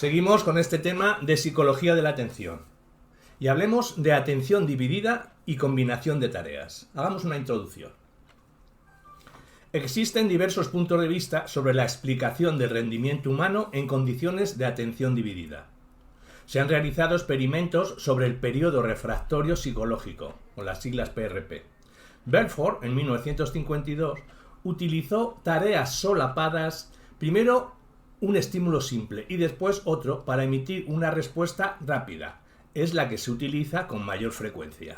Seguimos con este tema de psicología de la atención. Y hablemos de atención dividida y combinación de tareas. Hagamos una introducción. Existen diversos puntos de vista sobre la explicación del rendimiento humano en condiciones de atención dividida. Se han realizado experimentos sobre el periodo refractorio psicológico, con las siglas PRP. Belfort, en 1952, utilizó tareas solapadas, primero un estímulo simple y después otro para emitir una respuesta rápida. Es la que se utiliza con mayor frecuencia.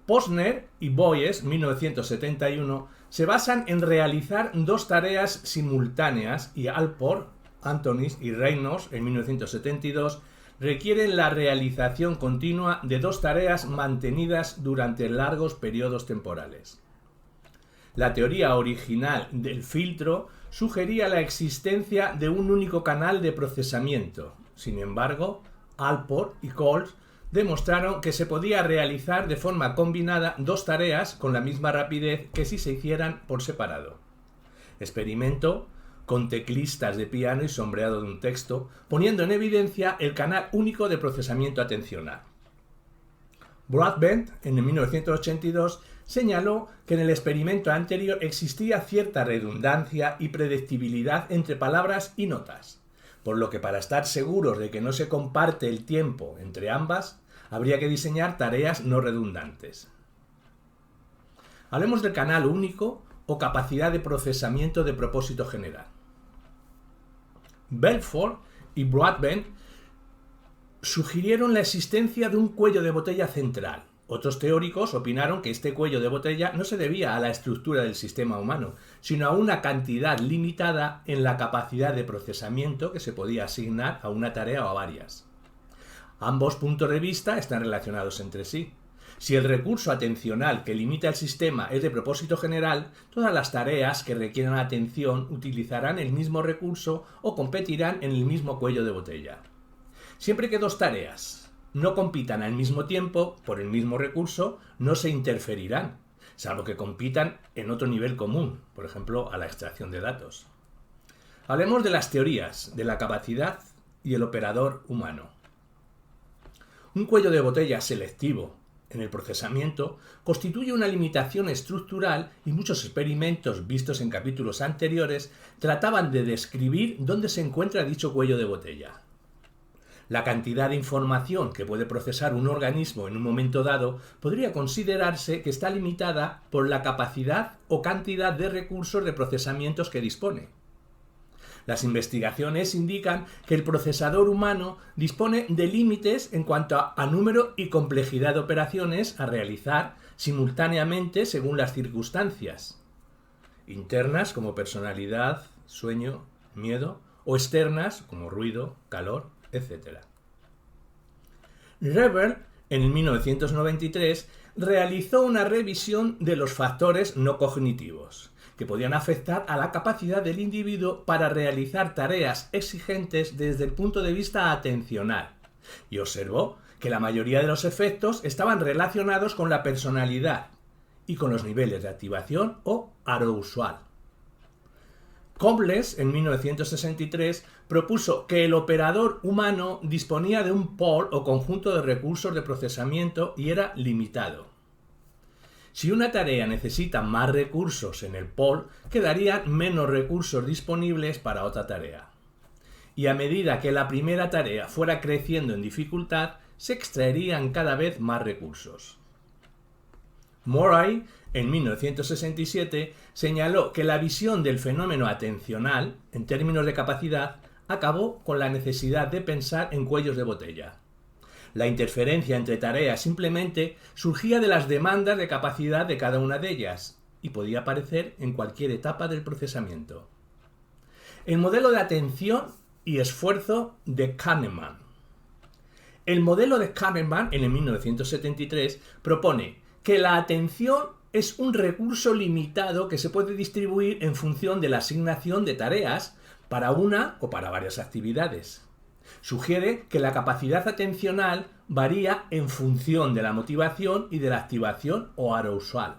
Posner y Boyes, 1971, se basan en realizar dos tareas simultáneas y Alport, Antonis y Reynolds, en 1972, requieren la realización continua de dos tareas mantenidas durante largos periodos temporales. La teoría original del filtro sugería la existencia de un único canal de procesamiento. Sin embargo, Alport y Coles demostraron que se podía realizar de forma combinada dos tareas con la misma rapidez que si se hicieran por separado. Experimento con teclistas de piano y sombreado de un texto, poniendo en evidencia el canal único de procesamiento atencional. Broadbent, en 1982, señaló que en el experimento anterior existía cierta redundancia y predictibilidad entre palabras y notas, por lo que para estar seguros de que no se comparte el tiempo entre ambas, habría que diseñar tareas no redundantes. Hablemos del canal único o capacidad de procesamiento de propósito general. Belfort y Broadbent sugirieron la existencia de un cuello de botella central. Otros teóricos opinaron que este cuello de botella no se debía a la estructura del sistema humano, sino a una cantidad limitada en la capacidad de procesamiento que se podía asignar a una tarea o a varias. Ambos puntos de vista están relacionados entre sí. Si el recurso atencional que limita el sistema es de propósito general, todas las tareas que requieran atención utilizarán el mismo recurso o competirán en el mismo cuello de botella. Siempre que dos tareas no compitan al mismo tiempo por el mismo recurso, no se interferirán, salvo que compitan en otro nivel común, por ejemplo, a la extracción de datos. Hablemos de las teorías de la capacidad y el operador humano. Un cuello de botella selectivo en el procesamiento constituye una limitación estructural y muchos experimentos vistos en capítulos anteriores trataban de describir dónde se encuentra dicho cuello de botella. La cantidad de información que puede procesar un organismo en un momento dado podría considerarse que está limitada por la capacidad o cantidad de recursos de procesamientos que dispone. Las investigaciones indican que el procesador humano dispone de límites en cuanto a número y complejidad de operaciones a realizar simultáneamente según las circunstancias, internas como personalidad, sueño, miedo, o externas como ruido, calor, etc. Reber, en 1993, realizó una revisión de los factores no cognitivos que podían afectar a la capacidad del individuo para realizar tareas exigentes desde el punto de vista atencional, y observó que la mayoría de los efectos estaban relacionados con la personalidad y con los niveles de activación o arousal. Cobles, en 1963, propuso que el operador humano disponía de un pool o conjunto de recursos de procesamiento y era limitado. Si una tarea necesita más recursos en el pool, quedarían menos recursos disponibles para otra tarea. Y a medida que la primera tarea fuera creciendo en dificultad, se extraerían cada vez más recursos. Murray, en 1967, señaló que la visión del fenómeno atencional, en términos de capacidad, acabó con la necesidad de pensar en cuellos de botella. La interferencia entre tareas simplemente surgía de las demandas de capacidad de cada una de ellas y podía aparecer en cualquier etapa del procesamiento. El modelo de atención y esfuerzo de Kahneman. El modelo de Kahneman, en el 1973, propone que la atención es un recurso limitado que se puede distribuir en función de la asignación de tareas para una o para varias actividades. Sugiere que la capacidad atencional varía en función de la motivación y de la activación o arousal.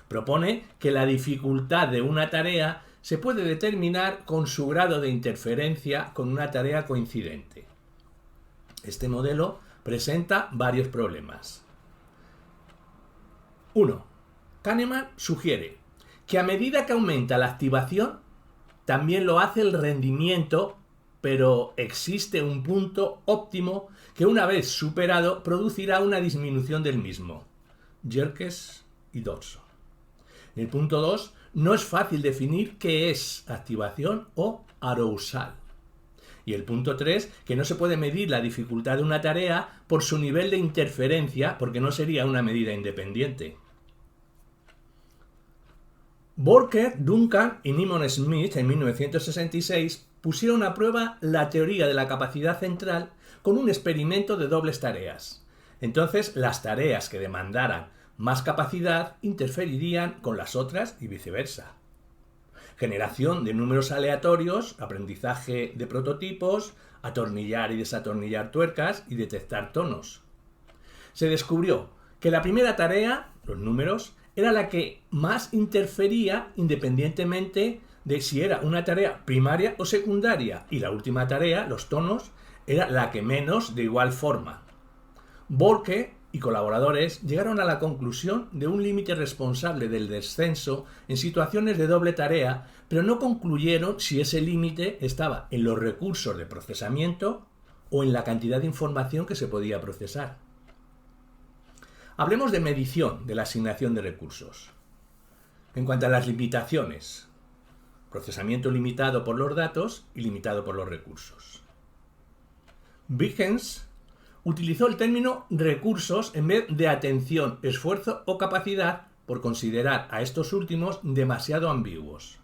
Propone que la dificultad de una tarea se puede determinar con su grado de interferencia con una tarea coincidente. Este modelo presenta varios problemas. 1. Kahneman sugiere que a medida que aumenta la activación, también lo hace el rendimiento, pero existe un punto óptimo que una vez superado producirá una disminución del mismo. Yerkes y Dodson. En el punto 2, no es fácil definir qué es activación o arousal. Y el punto 3, que no se puede medir la dificultad de una tarea por su nivel de interferencia, porque no sería una medida independiente. Borker, Duncan y Nimon Smith en 1966 pusieron a prueba la teoría de la capacidad central con un experimento de dobles tareas. Entonces, las tareas que demandaran más capacidad interferirían con las otras y viceversa. Generación de números aleatorios, aprendizaje de prototipos, atornillar y desatornillar tuercas y detectar tonos. Se descubrió que la primera tarea, los números, era la que más interfería independientemente de si era una tarea primaria o secundaria, y la última tarea, los tonos, era la que menos de igual forma. Borke y colaboradores llegaron a la conclusión de un límite responsable del descenso en situaciones de doble tarea, pero no concluyeron si ese límite estaba en los recursos de procesamiento o en la cantidad de información que se podía procesar. Hablemos de medición de la asignación de recursos. En cuanto a las limitaciones, procesamiento limitado por los datos y limitado por los recursos. Wiggins utilizó el término recursos en vez de atención, esfuerzo o capacidad por considerar a estos últimos demasiado ambiguos.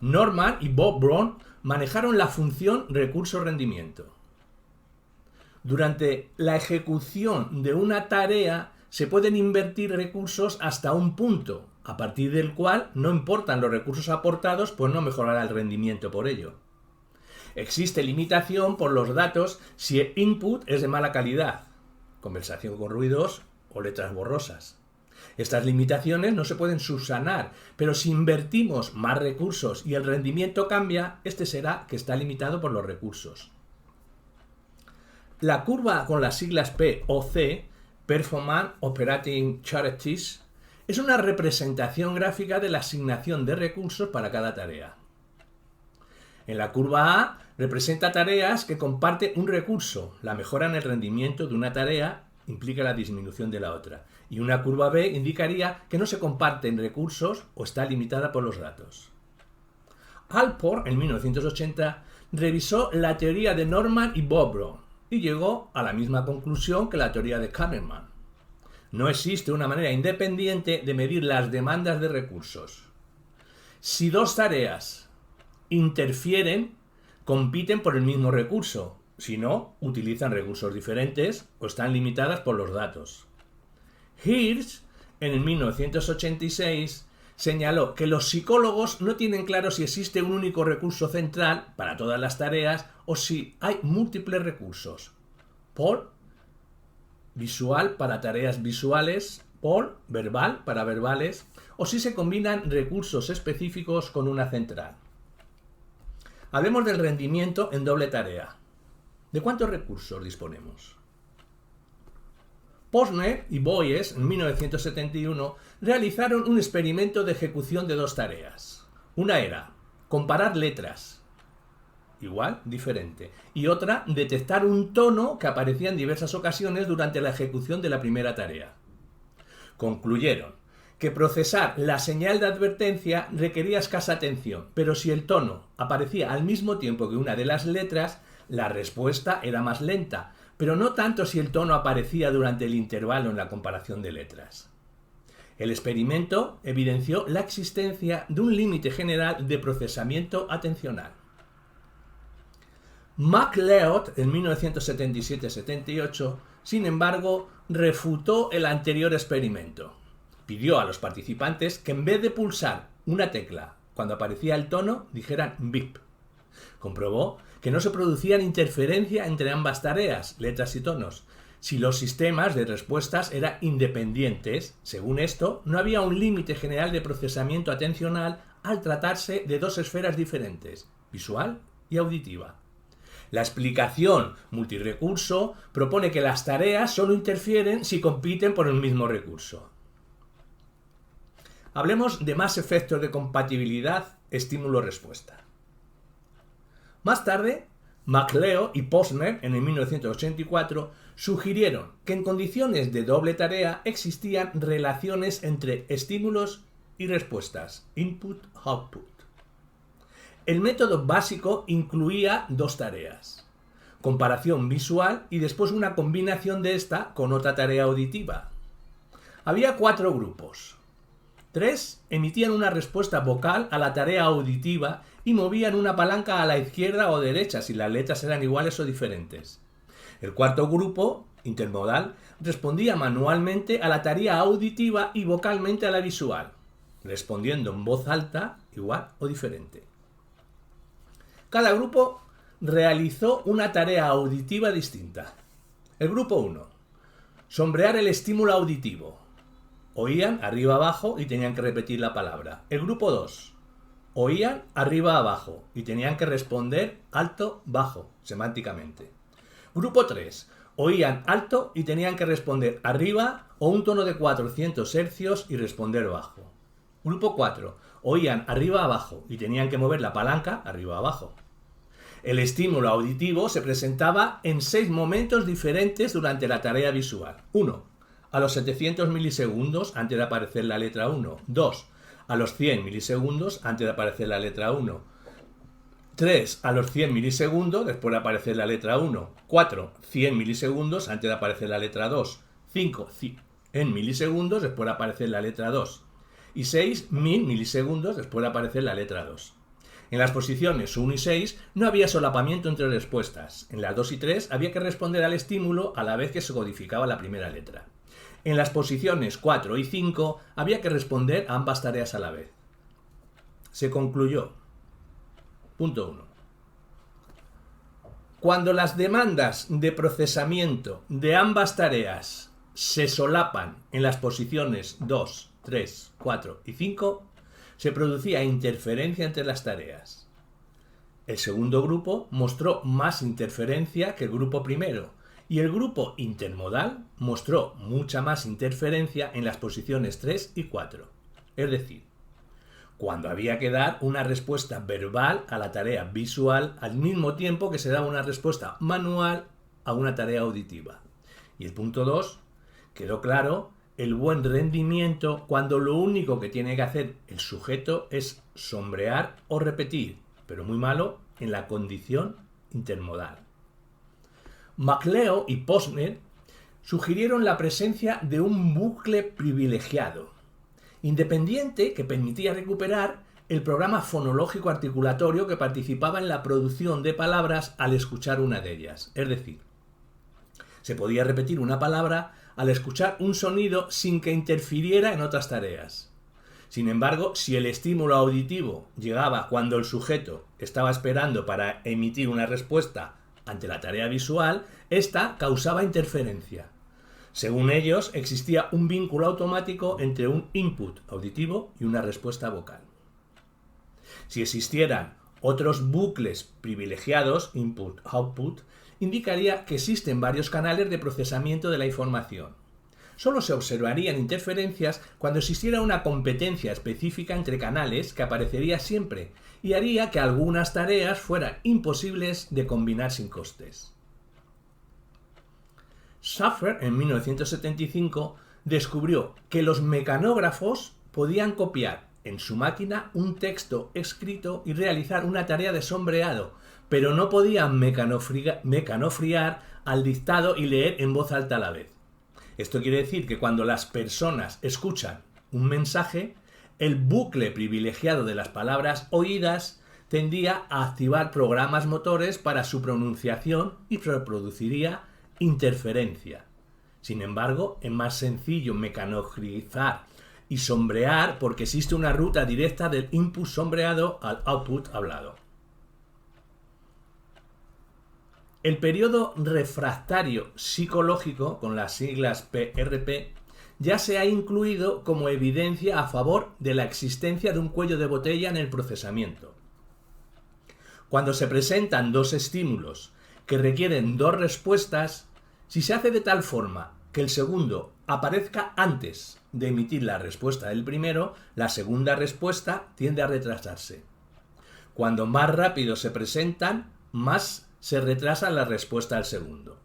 Norman y Bob Brown manejaron la función recurso-rendimiento. Durante la ejecución de una tarea se pueden invertir recursos hasta un punto, a partir del cual no importan los recursos aportados, pues no mejorará el rendimiento por ello. Existe limitación por los datos si el input es de mala calidad, conversación con ruidos o letras borrosas. Estas limitaciones no se pueden subsanar, pero si invertimos más recursos y el rendimiento cambia, este será que está limitado por los recursos. La curva con las siglas POC, Performance Operating Characteristics, es una representación gráfica de la asignación de recursos para cada tarea. En la curva A representa tareas que comparten un recurso. La mejora en el rendimiento de una tarea implica la disminución de la otra. Y una curva B indicaría que no se comparten recursos o está limitada por los datos. Alport, en 1980, revisó la teoría de Norman y Bob Brown y llegó a la misma conclusión que la teoría de Kahneman. No existe una manera independiente de medir las demandas de recursos. Si dos tareas interfieren, compiten por el mismo recurso. Si no, utilizan recursos diferentes o están limitadas por los datos. Hirsch, en 1986, señaló que los psicólogos no tienen claro si existe un único recurso central para todas las tareas o si hay múltiples recursos. Paul, visual para tareas visuales, Paul, verbal para verbales, o si se combinan recursos específicos con una central. Hablemos del rendimiento en doble tarea. ¿De cuántos recursos disponemos? Posner y Boyes, en 1971, realizaron un experimento de ejecución de dos tareas. Una era comparar letras, igual, diferente, y otra, detectar un tono que aparecía en diversas ocasiones durante la ejecución de la primera tarea. Concluyeron que procesar la señal de advertencia requería escasa atención, pero si el tono aparecía al mismo tiempo que una de las letras, la respuesta era más lenta, pero no tanto si el tono aparecía durante el intervalo en la comparación de letras. El experimento evidenció la existencia de un límite general de procesamiento atencional. MacLeod, en 1977-78, sin embargo, refutó el anterior experimento. Pidió a los participantes que en vez de pulsar una tecla cuando aparecía el tono, dijeran bip. Comprobó que no se producían interferencia entre ambas tareas, letras y tonos, si los sistemas de respuestas eran independientes. Según esto, no había un límite general de procesamiento atencional al tratarse de dos esferas diferentes, visual y auditiva. La explicación multirrecurso propone que las tareas solo interfieren si compiten por el mismo recurso. Hablemos de más efectos de compatibilidad estímulo-respuesta. Más tarde, MacLeod y Posner, en el 1984, sugirieron que en condiciones de doble tarea existían relaciones entre estímulos y respuestas, input-output. El método básico incluía dos tareas, comparación visual y después una combinación de esta con otra tarea auditiva. Había 4 grupos. 3 emitían una respuesta vocal a la tarea auditiva y movían una palanca a la izquierda o derecha si las letras eran iguales o diferentes. El cuarto grupo, intermodal, respondía manualmente a la tarea auditiva y vocalmente a la visual, respondiendo en voz alta, igual o diferente. Cada grupo realizó una tarea auditiva distinta. El grupo 1. Sombrear el estímulo auditivo. Oían arriba abajo y tenían que repetir la palabra. El grupo 2. Oían arriba abajo y tenían que responder alto bajo, semánticamente. Grupo 3. Oían alto y tenían que responder arriba o un tono de 400 Hz y responder bajo. Grupo 4. Oían arriba abajo y tenían que mover la palanca arriba abajo. El estímulo auditivo se presentaba en 6 momentos diferentes durante la tarea visual. 1. A los 700 milisegundos antes de aparecer la letra 1. 2. A los 100 milisegundos antes de aparecer la letra 1. 3. A los 100 milisegundos después de aparecer la letra 1. 4. 100 milisegundos antes de aparecer la letra 2. 5. 100 milisegundos después de aparecer la letra 2. Y 6. 1000 milisegundos después de aparecer la letra 2. En las posiciones 1 y 6 no había solapamiento entre respuestas. En las 2 y 3 había que responder al estímulo a la vez que se codificaba la primera letra. En las posiciones 4 y 5 había que responder a ambas tareas a la vez. Se concluyó. Punto 1. Cuando las demandas de procesamiento de ambas tareas se solapan en las posiciones 2, 3, 4 y 5, se producía interferencia entre las tareas. El segundo grupo mostró más interferencia que el grupo primero, y el grupo intermodal mostró mucha más interferencia en las posiciones 3 y 4. Es decir, cuando había que dar una respuesta verbal a la tarea visual al mismo tiempo que se daba una respuesta manual a una tarea auditiva. Y el punto 2, quedó claro el buen rendimiento cuando lo único que tiene que hacer el sujeto es sombrear o repetir, pero muy malo en la condición intermodal. MacLeod y Posner sugirieron la presencia de un bucle privilegiado, independiente, que permitía recuperar el programa fonológico articulatorio que participaba en la producción de palabras al escuchar una de ellas. Es decir, se podía repetir una palabra al escuchar un sonido sin que interfiriera en otras tareas. Sin embargo, si el estímulo auditivo llegaba cuando el sujeto estaba esperando para emitir una respuesta ante la tarea visual, esta causaba interferencia. Según ellos, existía un vínculo automático entre un input auditivo y una respuesta vocal. Si existieran otros bucles privilegiados, input-output, indicaría que existen varios canales de procesamiento de la información. Solo se observarían interferencias cuando existiera una competencia específica entre canales que aparecería siempre y haría que algunas tareas fueran imposibles de combinar sin costes. Schaffer, en 1975, descubrió que los mecanógrafos podían copiar en su máquina un texto escrito y realizar una tarea de sombreado, pero no podían mecanofriar al dictado y leer en voz alta a la vez. Esto quiere decir que cuando las personas escuchan un mensaje, el bucle privilegiado de las palabras oídas tendía a activar programas motores para su pronunciación y reproduciría interferencia. Sin embargo, es más sencillo mecanofrizar y sombrear porque existe una ruta directa del input sombreado al output hablado. El periodo refractario psicológico, con las siglas PRP, ya se ha incluido como evidencia a favor de la existencia de un cuello de botella en el procesamiento. Cuando se presentan dos estímulos que requieren dos respuestas, si se hace de tal forma que el segundo aparezca antes de emitir la respuesta del primero, la segunda respuesta tiende a retrasarse. Cuando más rápido se presentan, más se retrasa la respuesta al segundo.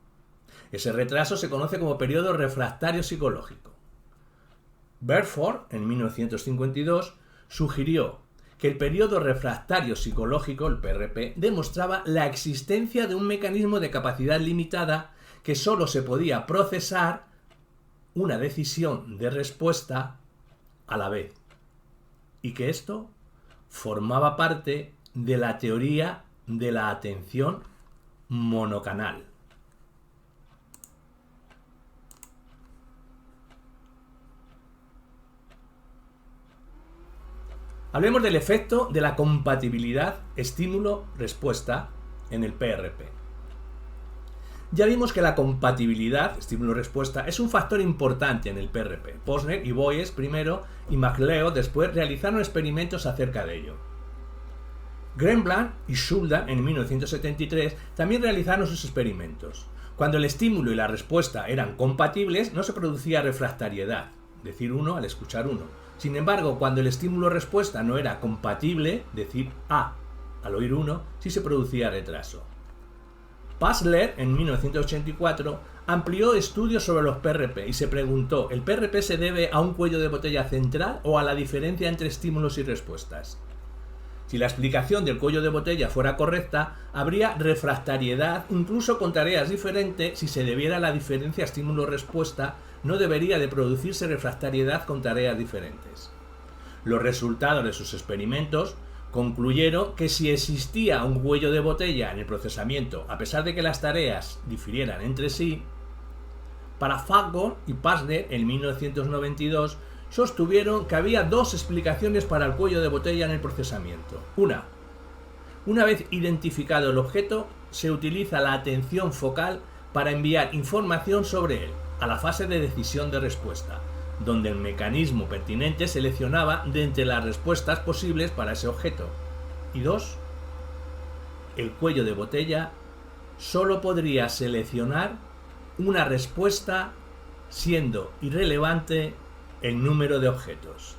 Ese retraso se conoce como periodo refractario psicológico. Berford, en 1952, sugirió que el periodo refractario psicológico, el PRP, demostraba la existencia de un mecanismo de capacidad limitada que sólo se podía procesar una decisión de respuesta a la vez, y que esto formaba parte de la teoría de la atención monocanal. Hablemos del efecto de la compatibilidad estímulo-respuesta en el PRP. Ya vimos que la compatibilidad estímulo-respuesta es un factor importante en el PRP. Posner y Boyes primero y MacLeod después realizaron experimentos acerca de ello. Grenblanc y Schulda en 1973 también realizaron sus experimentos. Cuando el estímulo y la respuesta eran compatibles, no se producía refractariedad, decir uno al escuchar uno. Sin embargo, cuando el estímulo-respuesta no era compatible, decir A al oír uno, sí se producía retraso. Passler, en 1984, amplió estudios sobre los PRP y se preguntó, ¿el PRP se debe a un cuello de botella central o a la diferencia entre estímulos y respuestas? Si la explicación del cuello de botella fuera correcta, habría refractariedad incluso con tareas diferentes. Si se debiera a la diferencia estímulo-respuesta, no debería de producirse refractariedad con tareas diferentes. Los resultados de sus experimentos concluyeron que si existía un cuello de botella en el procesamiento, a pesar de que las tareas difirieran entre sí, para Fahlgren y Passner en 1992 sostuvieron que había dos explicaciones para el cuello de botella en el procesamiento. Una vez identificado el objeto, se utiliza la atención focal para enviar información sobre él a la fase de decisión de respuesta, donde el mecanismo pertinente seleccionaba de entre las respuestas posibles para ese objeto. Y 2. El cuello de botella solo podría seleccionar una respuesta siendo irrelevante el número de objetos.